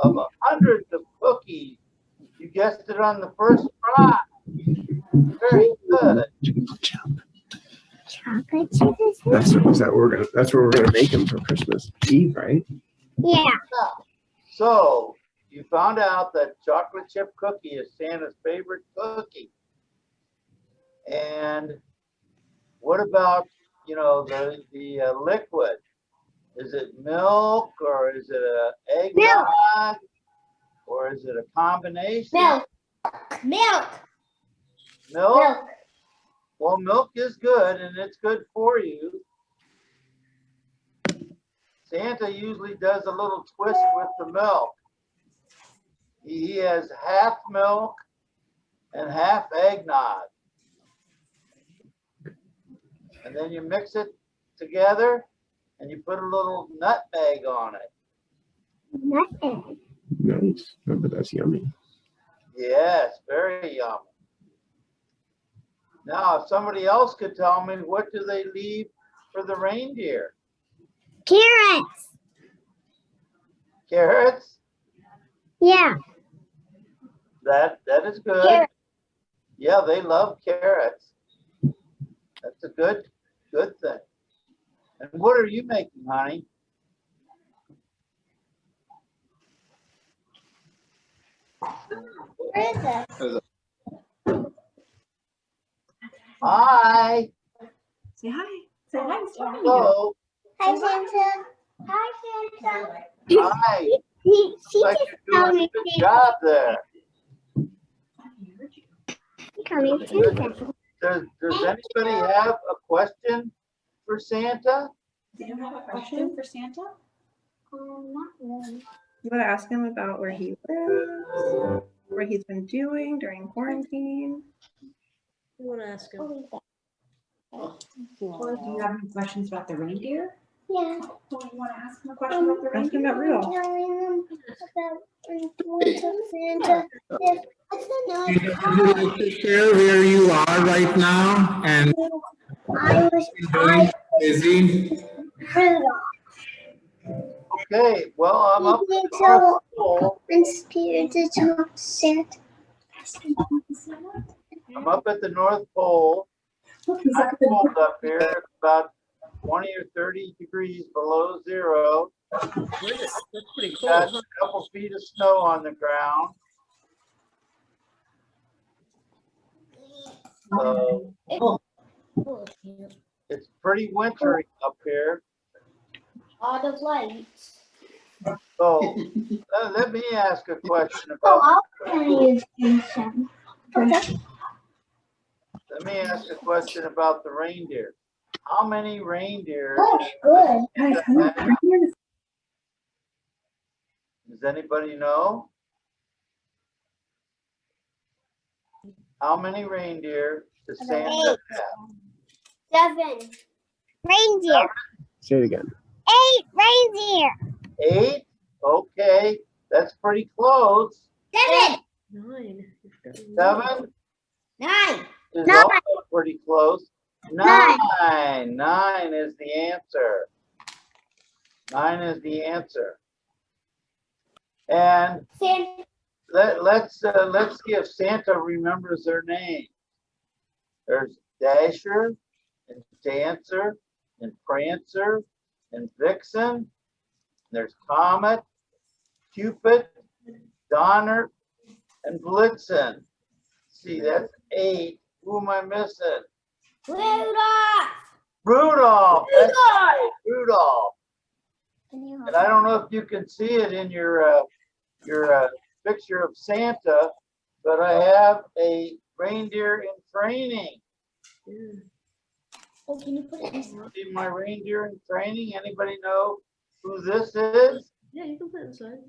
of hundreds of cookies. You guessed it on the first try. Very good. Chocolate chip. That's what we're gonna make him for Christmas Eve, right? Yeah. So you found out that chocolate chip cookie is Santa's favorite cookie. And what about, you know, the liquid? Is it milk, or is it a eggnog, or is it a combination? Milk. Milk. Milk? Milk. Well, milk is good, and it's good for you. Santa usually does a little twist with the milk. He has half milk and half eggnog. And then you mix it together and you put a little nutmeg on it. Nutmeg. Nice. Oh, but that's yummy. Yes, very yummy. Now, if somebody else could tell me, what do they leave for the reindeer? Carrots. Carrots? Yeah. That is good. Carrots. Yeah, they love carrots. That's a good thing. And what are you making, honey? Where is it? Hi. Say hi. Say hi. It's talking to you. Hello. Hi, Santa. Hi, Santa. Hi. She Like just you're called doing me a good job there. Santa. Does anybody have a question for Santa? Do you have a question for Santa? Not really. You want to ask him about where he lives, what he's been doing during quarantine. You want to ask him? Or do you have any questions about the reindeer? Yeah. Or you want to ask him a question about the reindeer? Ask him about Rudolph. Telling them about Santa. Share where you are right now and I was busy. Rudolph. Okay, well, I'm up at the So North Pole. I'm scared to talk to Santa. I'm up at the North Pole. I'm cold up here. It's about 20 or 30 degrees below zero. That's pretty cool, Got huh? a couple feet of snow on the ground. So it's pretty wintry up here. All the lights. So let me ask a question Oh, about. I'll use Santa. Okay. Let me ask a question about the reindeer. How many reindeer Oh, good. Guys, come on. does anybody know? How many reindeer does Santa have? 7. Reindeer. Say it again. 8 reindeer. 8? Okay, that's pretty close. 7. 9. 7 9. is 9. also pretty close. 9. 9 is the answer. 9 is the answer. And Santa. let's see if Santa remembers their name. There's Dasher and Dancer and Prancer and Vixen. There's Comet, Cupid, Donner, and Blitzen. See, that's 8. Who am I missing? Rudolph. Rudolph. That's Rudolph. right, Rudolph. And I don't know if you can see it in your picture of Santa, but I have a reindeer in training. Oh, can you put it in? See my reindeer in training? Anybody know who this is? Yeah, you can put it inside.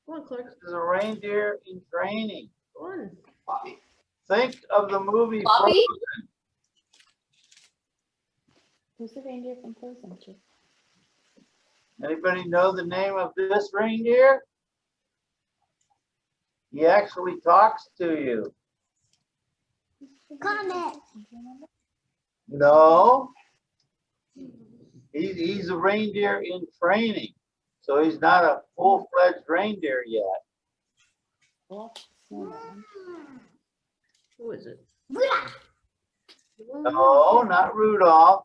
Come on, Clark. This is a reindeer in training. Go on. Think of the movie Bobby? Frozen. Who's the reindeer from Frozen? Anybody know the name of this reindeer? He actually talks to you. Comet. No. He's a reindeer in training, so he's not a full-fledged reindeer yet. Who is it? No, not Rudolph.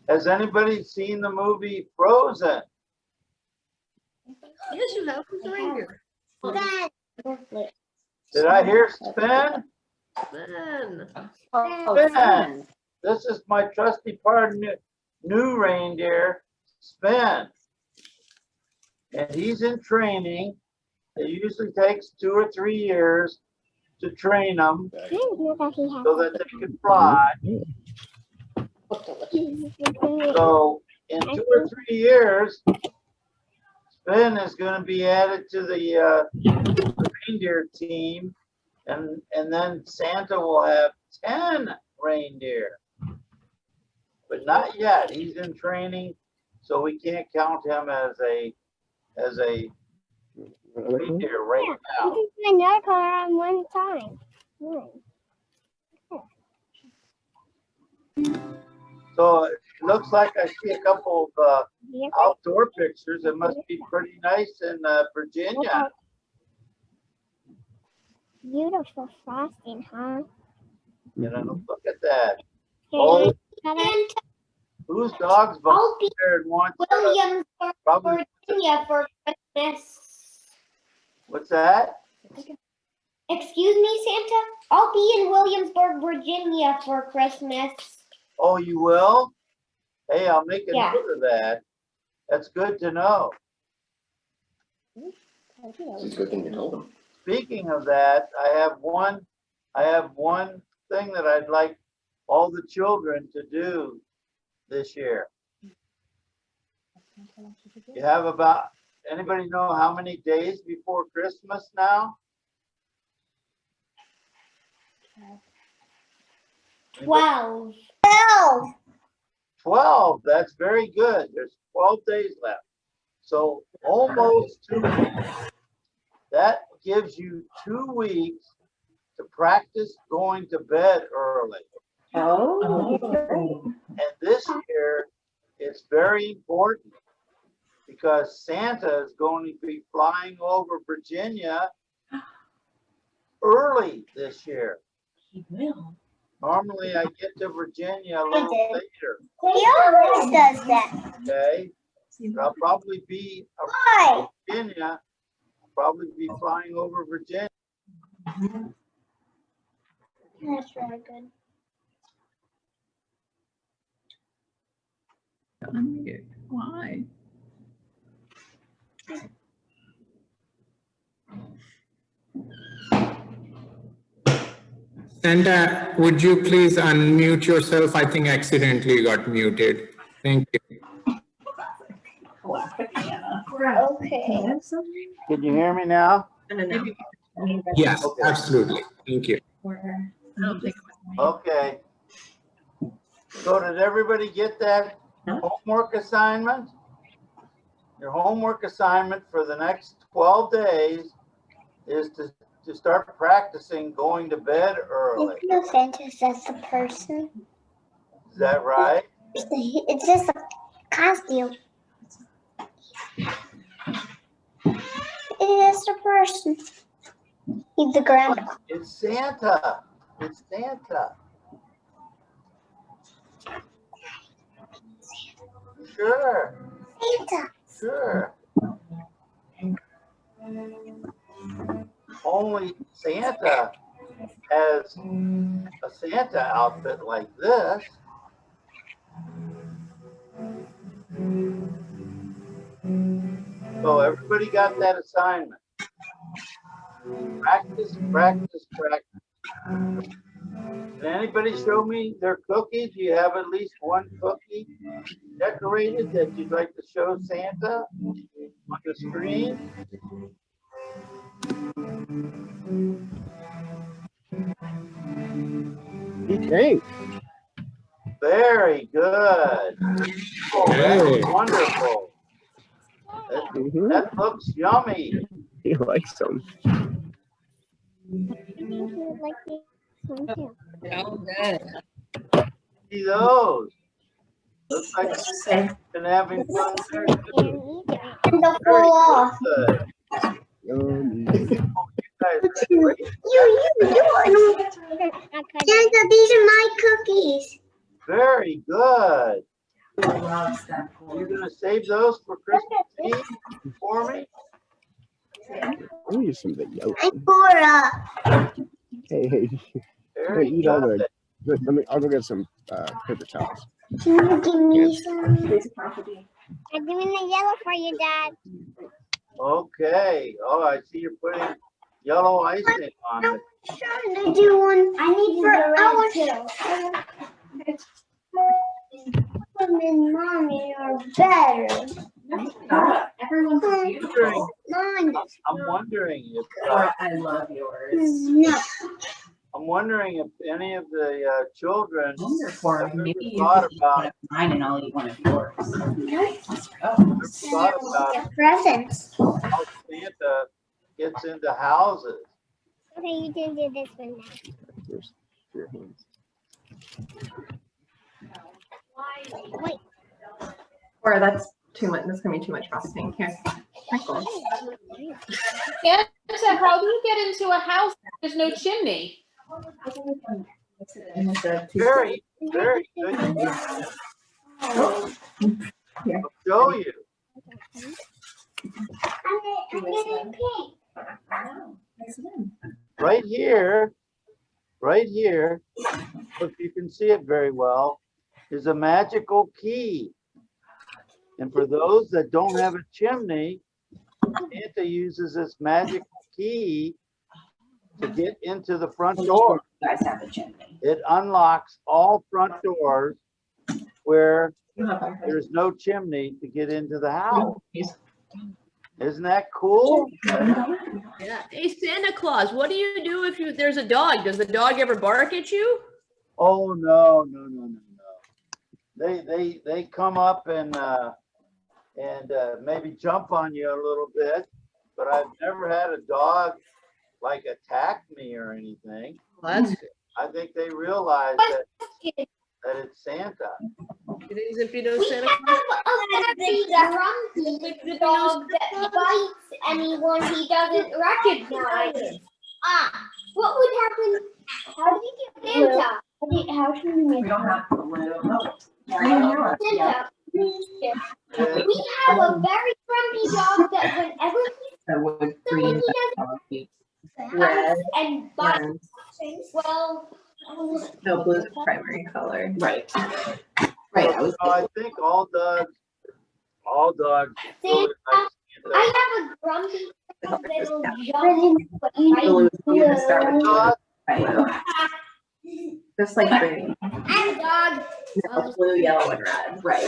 Has anybody seen the movie Frozen? Yes, you have. Who's the reindeer? Did I hear Sven? Ben. Sven. This is my trusty partner, new reindeer, Sven. And he's in training. It usually takes 2 or 3 years to train them so that they can fly. So in 2 or 3 years, Sven is going to be added to the reindeer team, and then Santa will have 10 reindeer. But not yet. He's in training, so we can't count him as a reindeer right now. You can find another color on one time. So it looks like I see a couple of outdoor pictures. It must be pretty nice in Virginia. Beautiful frosting, huh? You know, look at that. Oh, Whose dog's behind there and wants Williamsburg, probably, Virginia for Christmas. what's that? Excuse me, Santa? I'll be in Williamsburg, Virginia for Christmas. Oh, you will? Hey, I'll make a Yeah. note of that. That's good to know. It's a good thing you told him. Speaking of that, I have one thing that I'd like all the children to do this year. You have about, anybody know how many days before Christmas now? 12. 12, that's very good. There's 12 days left. So almost 2 weeks. That gives you 2 weeks to practice going to bed early. Oh. And this year, it's very important because Santa is going to be flying over Virginia early this year. He will. Normally, I get to Virginia a little later, He always does that. okay? But I'll probably be Why? around Virginia, probably be flying over Virginia. That's really good. Why? Santa, would you please unmute yourself? I think accidentally you got muted. Thank you. Okay. Can you hear me now? Yes, Okay. absolutely. Thank you. Okay. So did everybody get that homework assignment? Your homework assignment for the next 12 days is to start practicing going to bed early. No, Santa's just a person. Is that right? It's just a costume. It's just a person. He's the grandpa. It's Santa. It's Santa. Sure, Santa. sure. Only Santa has a Santa outfit like this. So everybody got that assignment. Practice, practice, practice. Can anybody show me their cookie? Do you have at least one cookie decorated that you'd like to show Santa on the screen? Okay. Very good. Oh, Hey. that's wonderful. Mhm. That looks yummy. He likes them. See those? Looks like you've been having fun there. And the Very fall off. good. Yummy. Oh, you guys are great. Santa, these are my cookies. Very good. Loves that. You're gonna save those for Christmas Eve for me? I'll use some of the yellow. I'm Cora. Hey, Very eat all good. the. I'll go get some paper towels. Can you give me some? Basic property. I'm doing the yellow for you, Dad. Okay. Oh, I see you're putting yellow icing on it. Trying to do one. I need the red too. And mommy are better. Everyone's beautiful. Mine. I'm wondering if Cora, I love yours. No. I'm wondering if any of the children Wonder, Cora, I've never maybe you thought could eat about- one of mine and I'll eat one of yours. Let's go. ever thought about The presents. how Santa gets into houses. Okay, you can do this one now. There's your hands. Wait. Or that's too much. That's gonna be too much frosting. Here, sprinkles. Santa, how do you get into a house if there's no chimney? Very, very good. I'll show you. I'm getting pink. Right here, if you can see it very well, is a magical key. And for those that don't have a chimney, Santa uses this magical key to get into the front door. You guys have a chimney. It unlocks all front doors where there's no chimney to get into the house. Isn't that cool? Yeah. Hey, Santa Claus, what do you do if there's a dog? Does the dog ever bark at you? Oh, no. They come up and maybe jump on you a little bit, but I've never had a dog like attack me or anything. Well, that's good. I think they realize that it's Santa. It is if you know We Santa have Claus. a very grumpy dog that bites anyone he doesn't recognize. What would happen? How do you get Santa? How should we We make don't have blue. Santa? We have a very grumpy dog that whenever That would he's green. red and bites, And well, No, blue's the primary color. right. Right. I was So I think all dogs really like I Santa. have a grumpy dog that'll jump but blue. bite. You have to start with blue. Dog, Right. Just like green. I'm a dog. No, blue, yellow, and red. Right.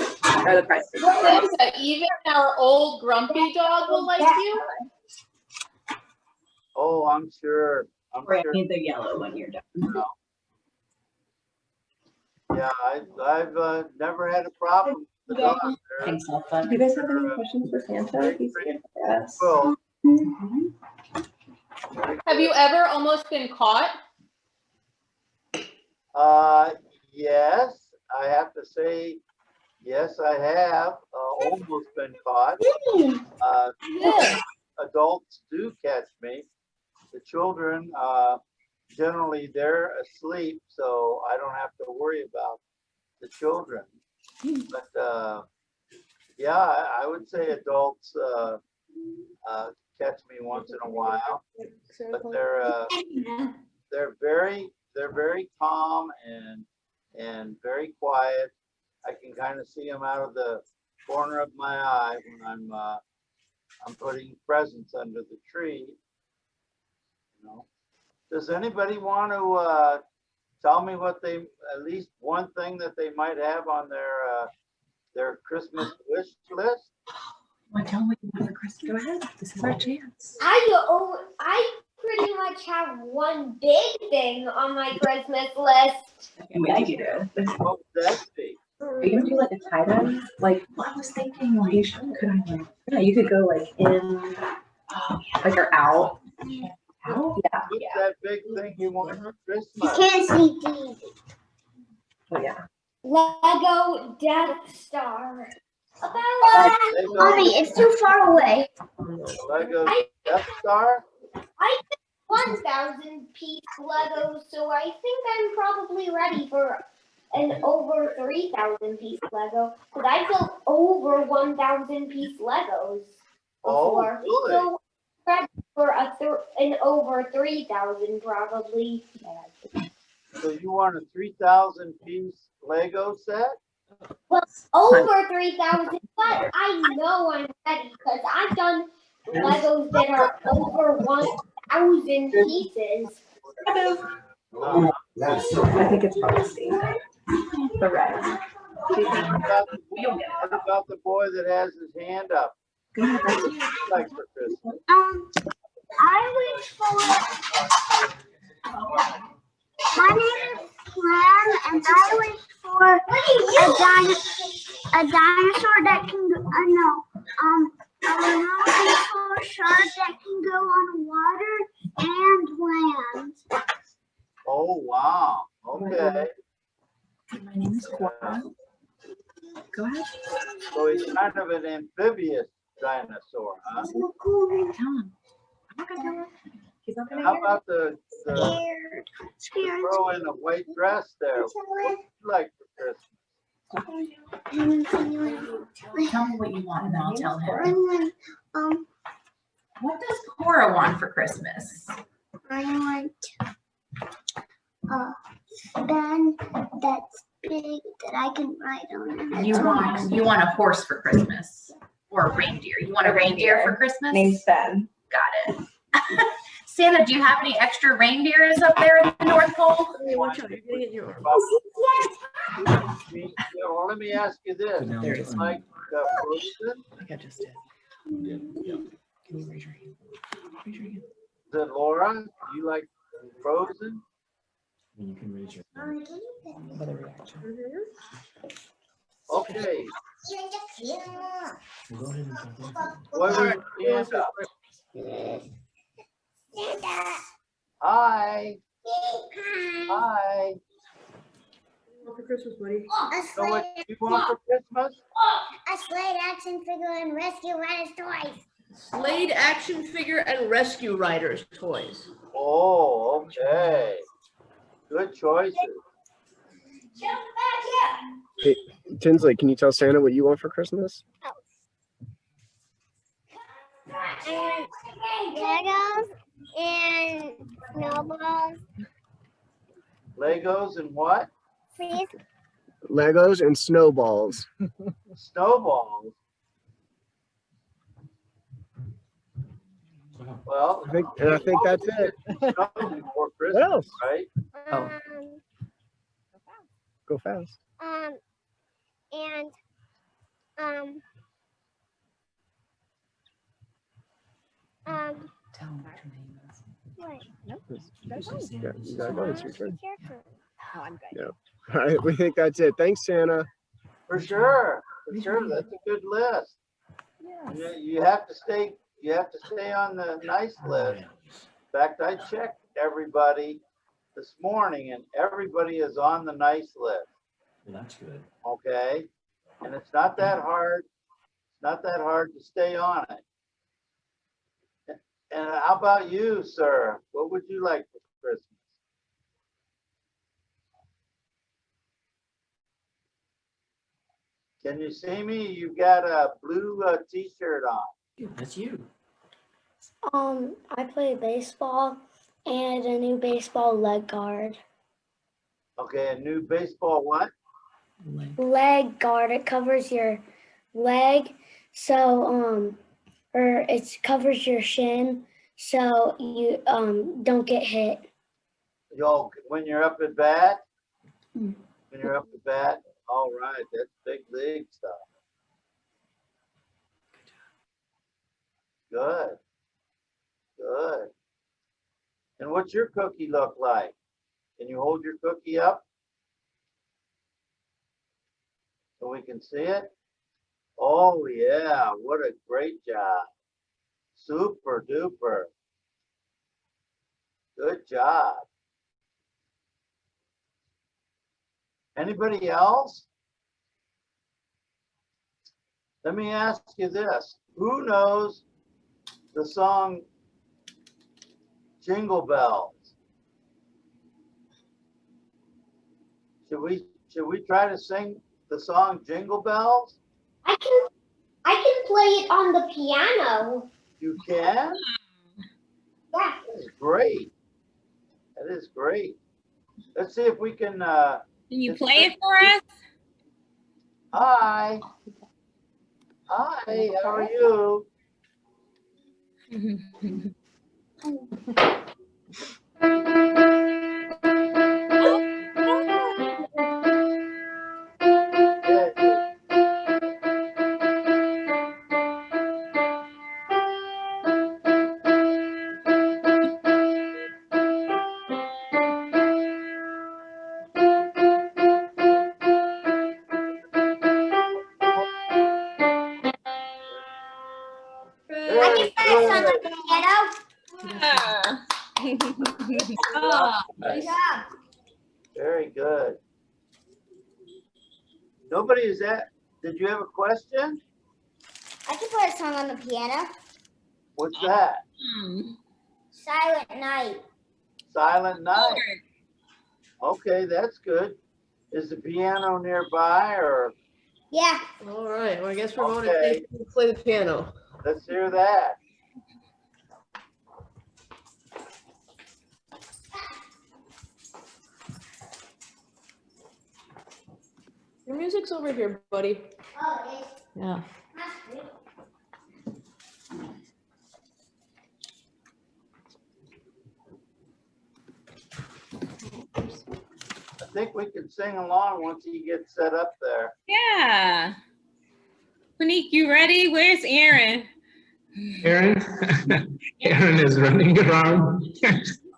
Are the prices. Santa, even our old grumpy dog will like you? Oh, I'm sure. Or you need the yellow when you're done. Yeah, I've never had a problem with the dog. Thanks, Do Alpha. you guys have any questions for Santa? He's here for us. Well, Have you ever almost been caught? yes, I have to say, yes, I have almost been caught. Adults do catch me. The children, generally they're asleep, so I don't have to worry about the children. But yeah, I would say adults catch me once in a while, but they're very calm and very quiet. I can kind of see them out of the corner of my eye when I'm putting presents under the tree. You know, does anybody want to tell me what at least one thing that they might have on their Christmas wish list? Well, tell me what you want for Christmas. Go ahead. This is our chance. I pretty much have one big thing on my Christmas list. Yeah, you do. What would that be? Are you gonna do like a tie-dye? Like, I was thinking, like, could I like, yeah, you could go like in, like or out. how? Yeah. What's that big thing you want for You Christmas? can't see these. Oh yeah. Lego Death Star. Mommy, it's too far away. Lego Death Star? I did 1,000 piece Lego, so I think I'm probably ready for an over 3,000 piece Lego. Because I built over 1,000 piece Legos before. Oh, good. So ready for an over 3,000 probably. So you want a 3,000 piece Lego set? Well, over 3,000, but I know I'm ready because I've done Legos that are over 1,000 pieces. Uh, I think it's probably the red. what about the boy that has his hand up? Go ahead. What would you like for Christmas? I wish for. My name is Clara, and I wish for a dinosaur that can go. A little dinosaur shark that can go on water and land. Oh, wow. Okay. My name is Cora. Go ahead. So he's kind of an amphibious dinosaur, huh? Tell him. I'm not gonna tell him. He's not gonna How hear. about the girl in a white dress there? What would you like for Christmas? Tell me what you want and then I'll tell him. What does Cora want for Christmas? I want a pen that's big that I can ride on. You want a horse for Christmas or a reindeer? You want a reindeer for Christmas? Name's Ben. Got it. Santa, do you have any extra reindeers up there at the North Pole? Hey, watch out, you're gonna get your. Well, let me ask you this. There it is. Like Frozen? I think I just did. Can you raise your hand? Raise your hand. Is it Laura? Do you like Frozen? You can raise your Another reaction. Okay. Go ahead and jump in. What are your hands up? Hi. Hi. What for Christmas, buddy? So what you want for Christmas? A Slade action figure and Rescue Riders toys. Slade action figure and Rescue Riders toys. Oh, okay. Good choices. Hey, Tinsley, can you tell Santa what you want for Christmas? Legos and snowballs. Legos and what? Please. Legos and snowballs. Snowballs. Well, I think that's it. snow before What Christmas, else? right? Oh. Go fast. And Tell him what your name is. what? Yeah, you gotta go. It's your turn. Oh, I'm good. Yeah. All right, we think that's it. Thanks, Santa. For sure. For sure. That's a good list. You have to stay on the nice list. In fact, I checked everybody this morning and everybody is on the nice list. Well, that's good. Okay? And it's not that hard. It's not that hard to stay on it. And how about you, sir? What would you like for Christmas? Can you see me? You've got a blue t-shirt on. That's you. I play baseball and a new baseball leg guard. Okay, a new baseball what? Leg guard. It covers your leg, so or it covers your shin, so you don't get hit. Yo, when you're up at bat? When you're up at bat? All right, that's big league stuff. Good. Good. And what's your cookie look like? Can you hold your cookie up? So we can see it? Oh yeah, what a great job. Super duper. Good job. Anybody else? Let me ask you this. Who knows the song Jingle Bells? Should we try to sing the song Jingle Bells? I can play it on the piano. You can? Yeah. That is great. That is great. Let's see if we can. Can you play it for us? Hi. Hi, how are you? I can play a song on the piano. Ah, nice. Yeah. Very good. Nobody is that. Did you have a question? I can play a song on the piano. What's that? Silent Night. Silent Night. Okay, that's good. Is the piano nearby or? Yeah. All right. Well, I guess we're going to Okay. play the piano. Let's hear that. Your music's over here, buddy. Oh, it is. Yeah. That's good. I think we can sing along once he gets set up there. Yeah. Monique, you ready? Where's Aaron? Aaron, Aaron is running around.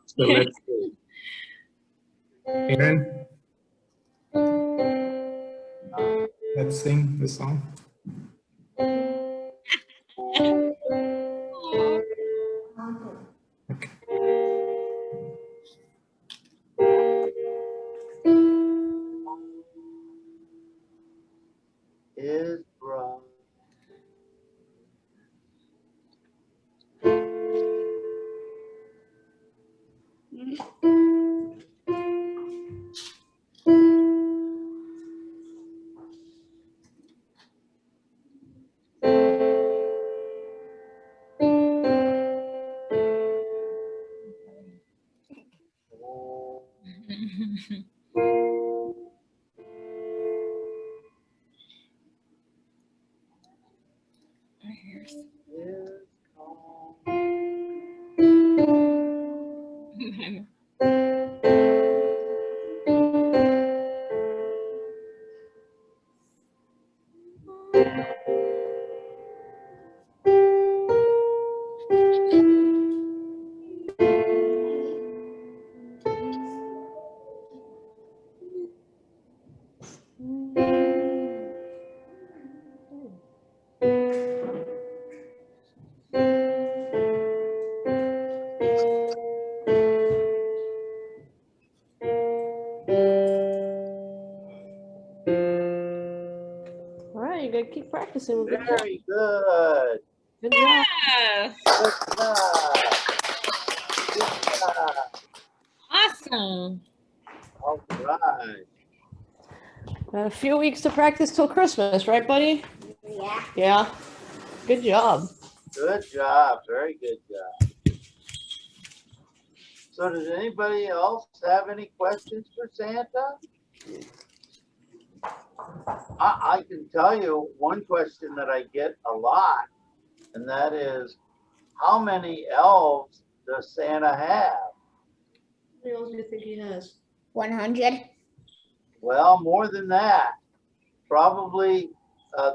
So let's see. Aaron, let's sing the song. Okay. Is bright. Is calm. All right, you gotta keep practicing. Good job. Very good. Good job. Yeah. Good job. Good job. Awesome. All right. Got a few weeks to practice till Christmas, right, buddy? Yeah. Yeah. Good job. Good job. Very good job. So does anybody else have any questions for Santa? I can tell you one question that I get a lot, and that is, how many elves does Santa have? How many elves do you think he has? 100. Well, more than that. Probably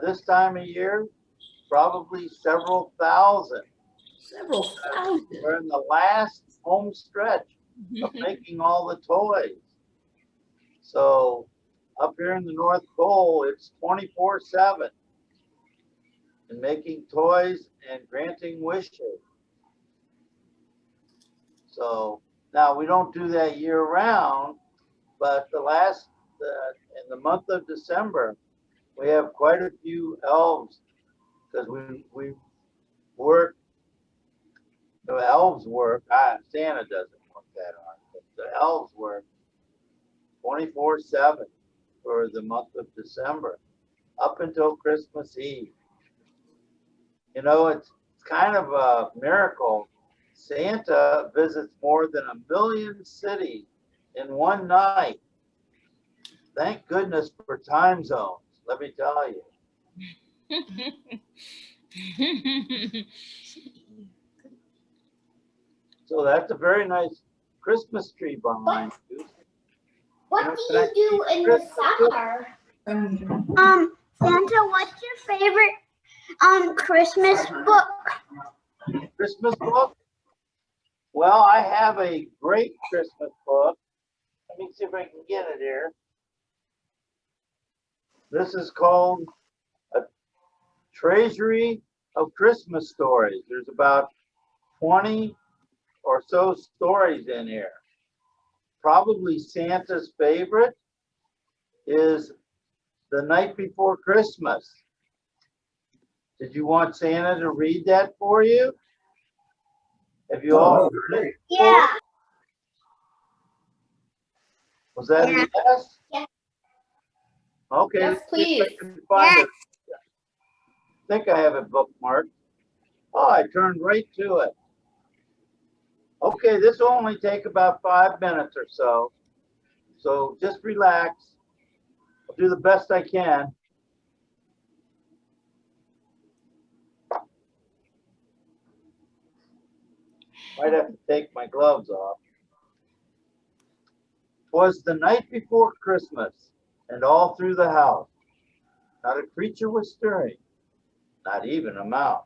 this time of year, probably several thousand. Several thousand. We're in the last home stretch of making all the toys. So up here in the North Pole, it's 24/7 and making toys and granting wishes. So now we don't do that year round, but the last in the month of December, we have quite a few elves because we work. The elves work. Santa doesn't work that hard, but the elves work 24/7 for the month of December up until Christmas Eve. You know, it's kind of a miracle. Santa visits more than 1 million cities in one night. Thank goodness for time zones, let me tell you. So that's a very nice Christmas tree behind you. What do you do in the summer? Santa, what's your favorite Christmas book? Christmas book? Well, I have a great Christmas book. Let me see if I can get it here. This is called A Treasury of Christmas Stories. There's about 20 or so stories in here. Probably Santa's favorite is The Night Before Christmas. Did you want Santa to read that for you? Have you all heard it? Yeah. Was that a yes? Yeah. Okay. Yes, let's see if I please. can find it. I think I have it bookmarked. Oh, I turned right to it. Okay, this will only take about 5 minutes or so. So just relax. I'll do the best I can. Might have to take my gloves off. 'Twas the night before Christmas, and all through the house, not a creature was stirring, not even a mouse.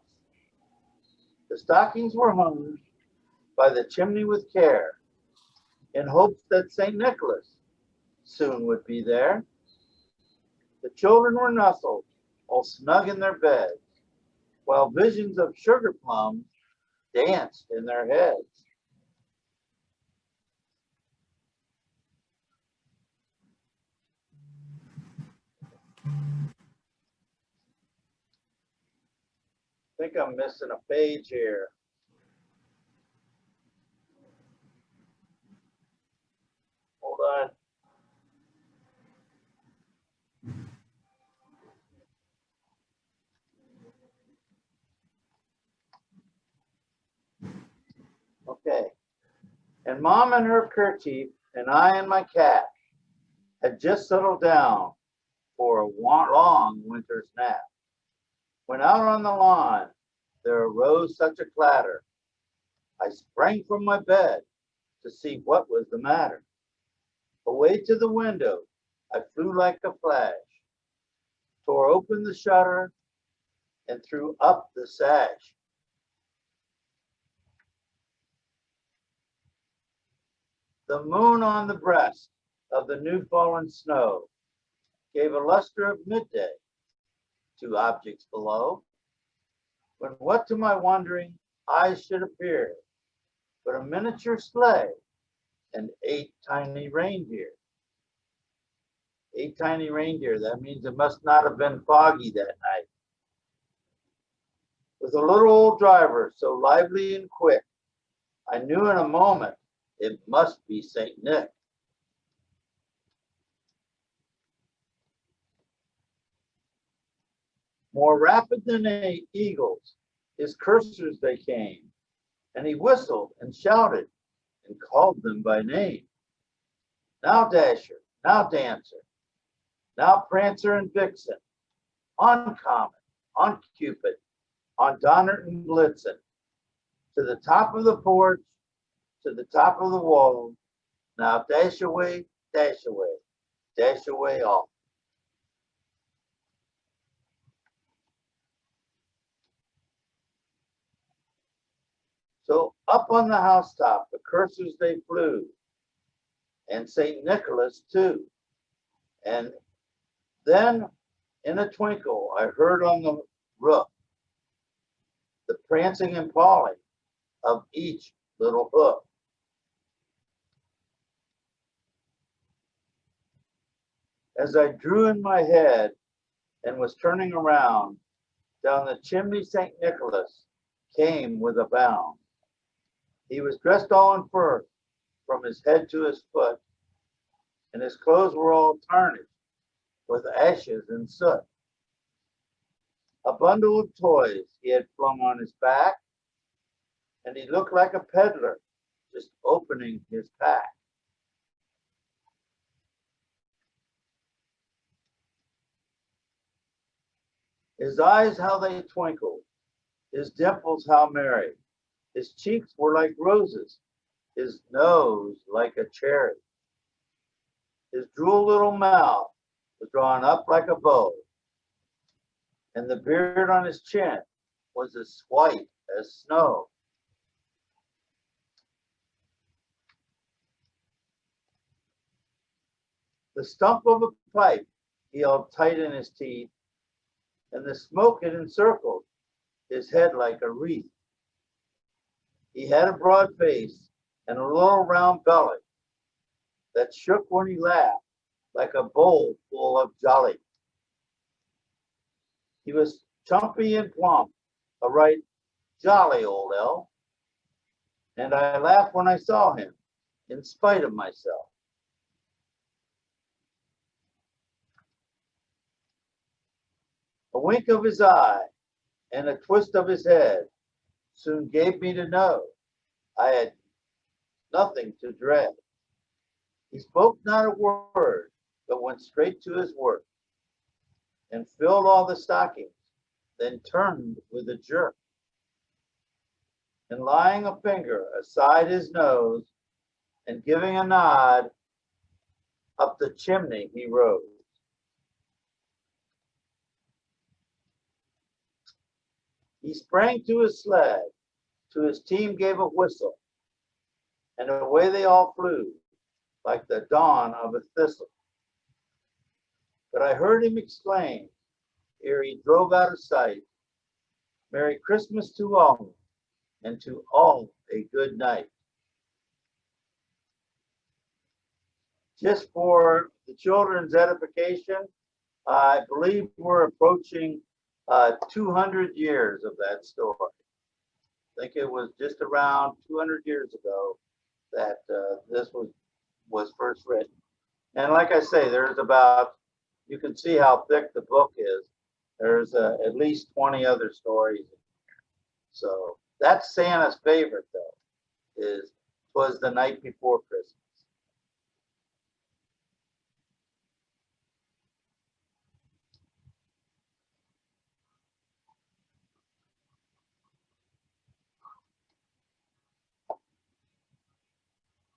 The stockings were hung by the chimney with care, in hopes that St. Nicholas soon would be there. The children were nestled, all snug in their beds, while visions of sugar plums danced in their heads. I think I'm missing a page here. Hold on. Okay. And Mom and her kerchief and I and my cat had just settled down for a long winter's nap. When out on the lawn there arose such a clatter, I sprang from my bed to see what was the matter. Away to the window I flew like a flash, tore open the shutter, and threw up the sash. The moon on the breast of the new fallen snow gave a luster of midday to objects below, when what to my wondering eyes should appear but a miniature sleigh and 8 tiny reindeer. 8 tiny reindeer, that means it must not have been foggy that night. With a little old driver so lively and quick, I knew in a moment it must be St. Nick. More rapid than eagles, his coursers they came, and he whistled and shouted and called them by name. Now Dasher, now Dancer, now Prancer and Vixen, on Comet, on Cupid, on Donner and Blitzen, to the top of the porch, to the top of the wall, now dash away all. So up on the housetop, the coursers they flew, and St. Nicholas too. And then in a twinkle, I heard on the roof the prancing and pawing of each little hoof. As I drew in my head and was turning around, down the chimney St. Nicholas came with a bound. He was dressed all in fur from his head to his foot, and his clothes were all tarnished with ashes and soot. A bundle of toys he had flung on his back, and he looked like a peddler just opening his pack. His eyes, how they twinkled, his dimples, how merry. His cheeks were like roses, his nose like a cherry. His droll little mouth was drawn up like a bow, and the beard on his chin was as white as snow. The stump of a pipe he held tight in his teeth, and the smoke had encircled his head like a wreath. He had a broad face and a little round belly that shook when he laughed like a bowl full of jolly. He was chumpy and plump, a right jolly old elf, and I laughed when I saw him, in spite of myself. A wink of his eye and a twist of his head soon gave me to know I had nothing to dread. He spoke not a word, but went straight to his work and filled all the stockings, then turned with a jerk. And laying a finger aside his nose and giving a nod, up the chimney he rose. He sprang to his sled, to his team gave a whistle, and away they all flew like the dawn of a thistle. But I heard him exclaim, ere he drove out of sight, "Merry Christmas to all, and to all a good night." Just for the children's edification, I believe we're approaching 200 years of that story. I think it was just around 200 years ago that this was first written. And like I say, there's about, you can see how thick the book is. There's at least 20 other stories. So that's Santa's favorite though, is "'Twas the Night Before Christmas."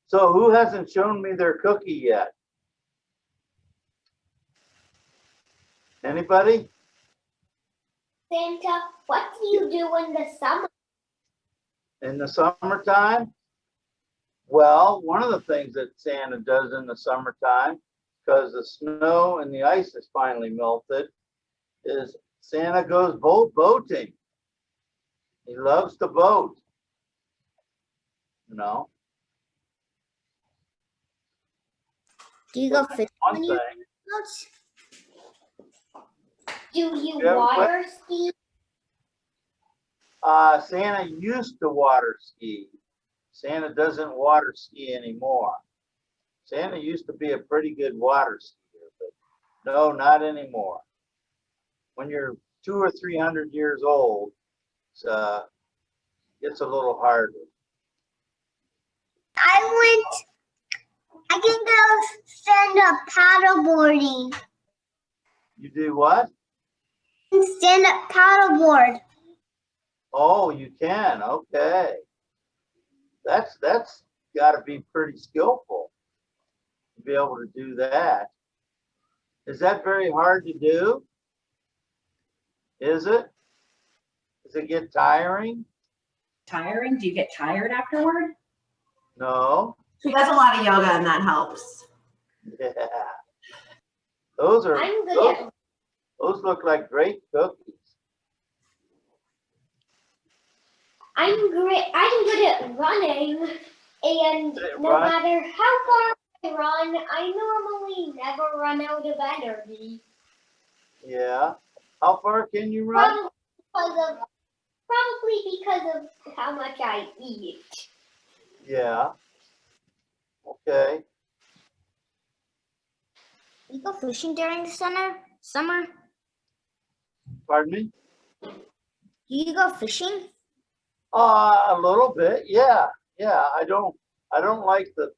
So who hasn't shown me their cookie yet? Anybody? Santa, what do you do in the summer? In the summertime? Well, one of the things that Santa does in the summertime, because the snow and the ice is finally melted, is Santa goes boating. He loves to boat, you know. Do you go fishing One when you thing. do you Yeah, water ski? Santa used to water ski. Santa doesn't water ski anymore. Santa used to be a pretty good water skier, but no, not anymore. When you're 200 or 300 years old, it's a little harder. I can go stand up paddleboarding. You do what? Stand up paddleboard. Oh, you can. Okay. That's got to be pretty skillful to be able to do that. Is that very hard to do? Is it? Does it get tiring? Tiring? Do you get tired afterward? No. She does a lot of yoga and that helps. Yeah. Those are I'm good at those look like great cookies. I'm good at running, and no matter how far run, I normally never run out of energy. Yeah. How far can you run? Probably because of how much I eat. Yeah. Okay. You go fishing during the summer? Pardon me? Do you go fishing? A little bit. Yeah. Yeah. I don't like to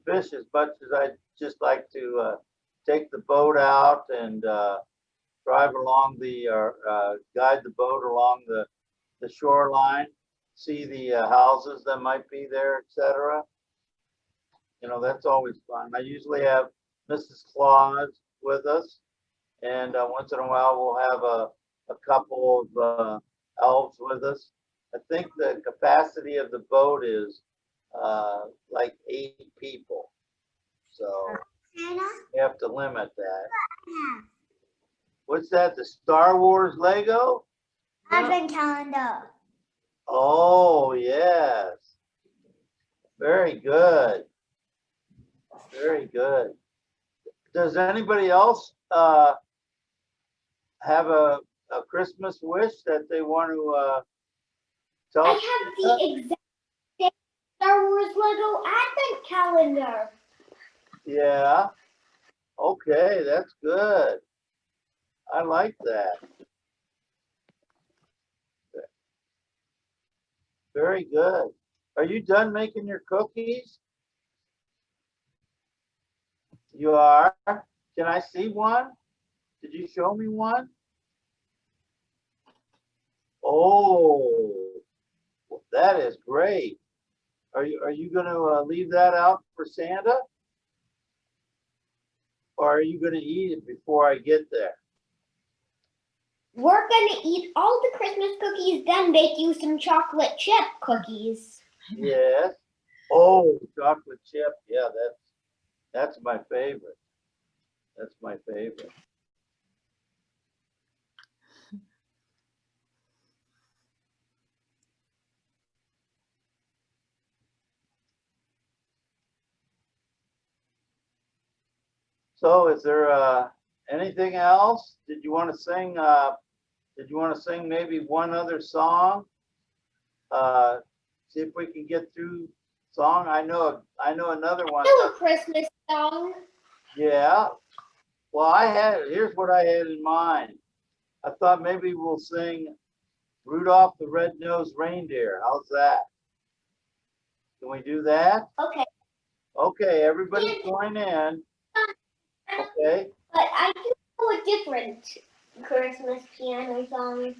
fish as much as I just like to take the boat out and drive along guide the boat along the shoreline, see the houses that might be there, etc. You know, that's always fun. I usually have Mrs. Claus with us, and once in a while we'll have a couple of elves with us. I think the capacity of the boat is like 8 people, so you have to limit that. What's that? The Star Wars Lego? Advent calendar. Oh, yes. Very good. Very good. Does anybody else have a Christmas wish that they want to tell I us? have the exact same Star Wars Lego Advent calendar. Yeah. Okay, that's good. I like that. Very good. Are you done making your cookies? You are? Can I see one? Did you show me one? Oh, that is great. Are you going to leave that out for Santa? Or are you going to eat it before I get there? We're gonna eat all the Christmas cookies, then bake you some chocolate chip cookies. Yes. Oh, chocolate chip. Yeah, that's my favorite. That's my favorite. So is there anything else? Did you want to sing maybe one other song? See if we can get through song. I know another one. Do a Christmas song. Yeah. Well, here's what I had in mind. I thought maybe we'll sing Rudolph the Red-Nosed Reindeer. How's that? Can we do that? Okay. Okay, everybody join in. Okay. But I do know a different Christmas piano song.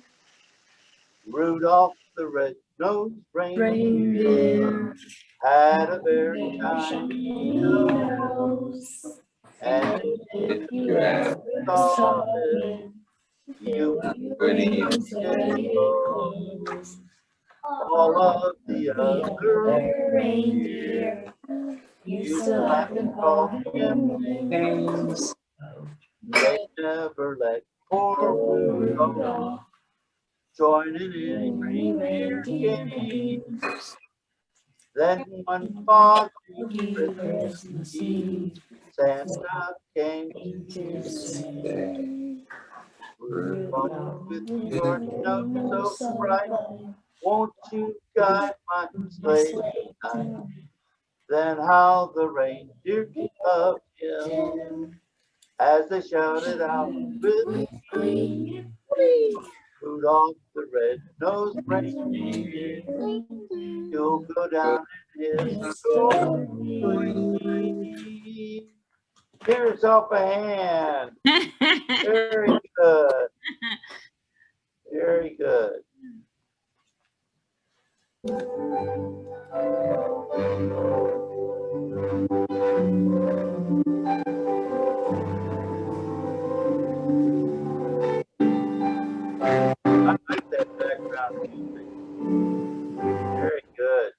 Rudolph the Red-Nosed Reindeer had a very shiny nose. And if you ever saw it, you would even get close. All of the other reindeer used to laugh and call him names. They never let poor Rudolph join in any reindeer games. Then one foggy Christmas Eve, Santa came to say, Rudolph, with your nose so bright, won't you guide my sleigh tonight? Then how the reindeer loved him as they shouted out with glee, Rudolph the red-nosed reindeer, you'll go down in history. Give yourself a hand. Very good. Very good. I like that background music. Very good.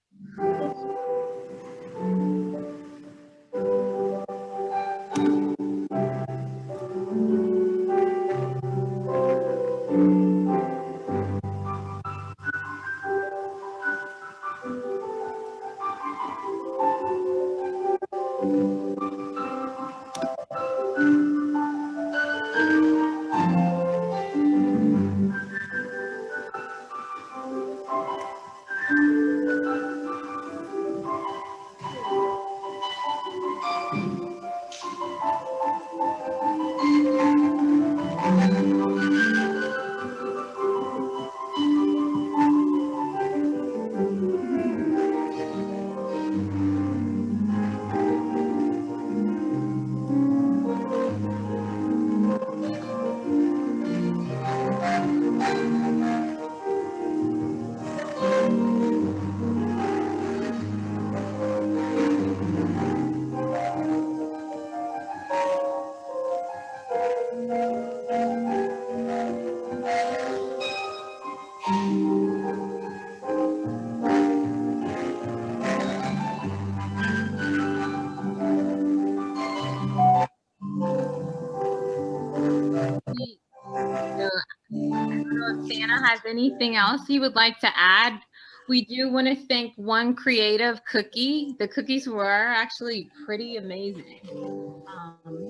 If Santa has anything else he would like to add, we do want to thank One Creative Cookie. The cookies were actually pretty amazing.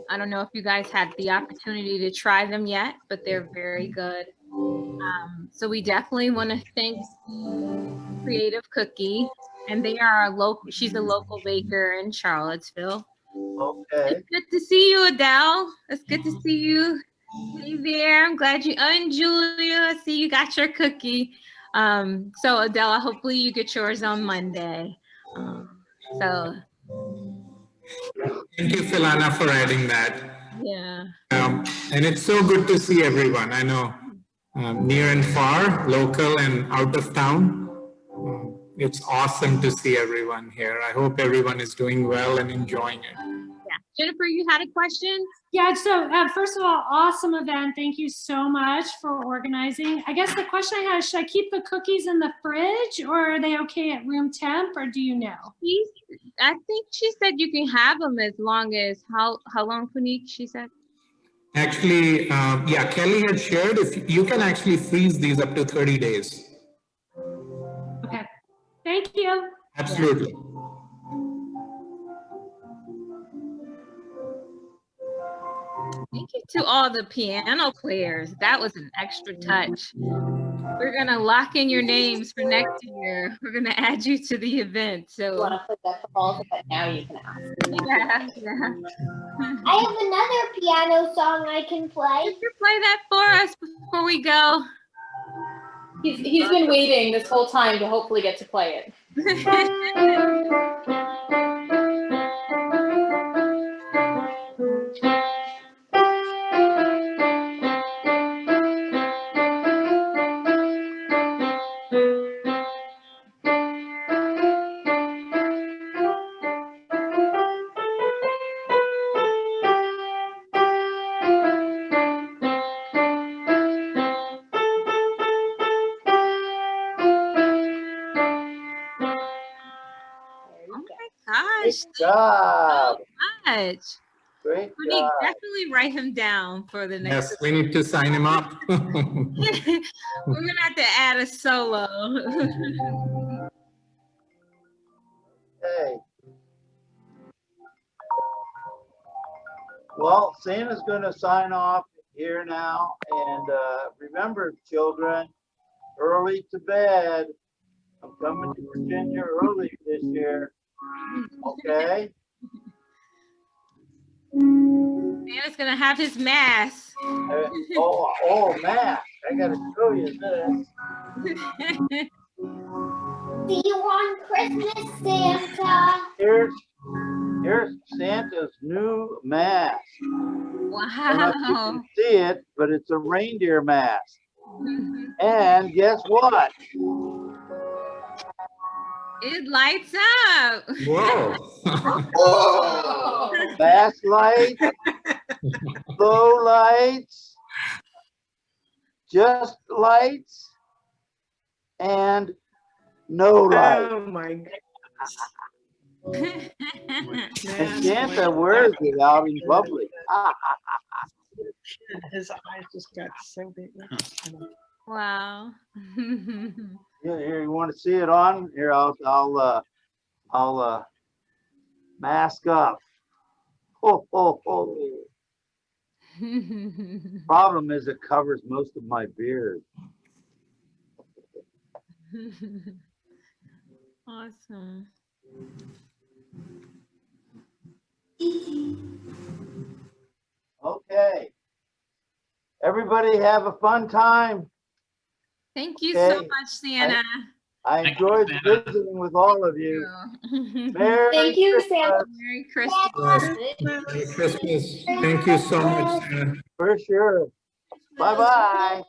I don't know if you guys had the opportunity to try them yet, but they're very good. So we definitely want to thank Creative Cookie, and they are a local. She's a local baker in Charlottesville. Okay. It's good to see you, Adele. It's good to see you. Hey there, I'm glad you, and Julia, I see you got your cookie. So Adela, hopefully you get yours on Monday. So Thank you, Philana, for adding that. yeah. And it's so good to see everyone. I know near and far, local and out of town. It's awesome to see everyone here. I hope everyone is doing well and enjoying it. Yeah. Jennifer, you had a question? Yeah, so first of all, awesome event. Thank you so much for organizing. I guess the question I had is, should I keep the cookies in the fridge or are they okay at room temp, or do you know? I think she said you can have them as long as, how long, Puneet, she said? Actually, yeah, Kelly had shared if you can actually freeze these up to 30 days. Okay, thank you. Absolutely. Thank you to all the piano players. That was an extra touch. We're gonna lock in your names for next year. We're gonna add you to the event. So You want to put that proposal, but now you can ask. yeah. I have another piano song I can play. Could you play that for us before we go? He's been waiting this whole time to hopefully get to play it. Gosh, Good job. so much. Great We need job. definitely write him down for the next. Yes, we need to sign him up. We're gonna have to add a solo. Hey. Well, Santa's going to sign off here now. And remember, children, early to bed. I'm coming to Virginia early this year. Okay? Santa's gonna have his mass. Matt, I got to show you this. See you on Christmas, Santa. Here's Santa's new mask. I don't know if you Wow. can see it, but it's a reindeer mask. And guess what? It lights up. Whoa. Whoa! Fast lights, low lights, just lights, and no lights. Oh my goodness. And Santa wears it out in public. His eyes just got so big. Wow. Here, you want to see it on? Here, I'll mask up. Oh. Problem is, it covers most of my beard. Awesome. Okay. Everybody have a fun time. Thank you so Okay. much, Santa. I enjoyed visiting with all of you. Merry Thank you, Santa. Merry Christmas. Merry Christmas. Thank you so much, Santa. For sure. Bye-bye.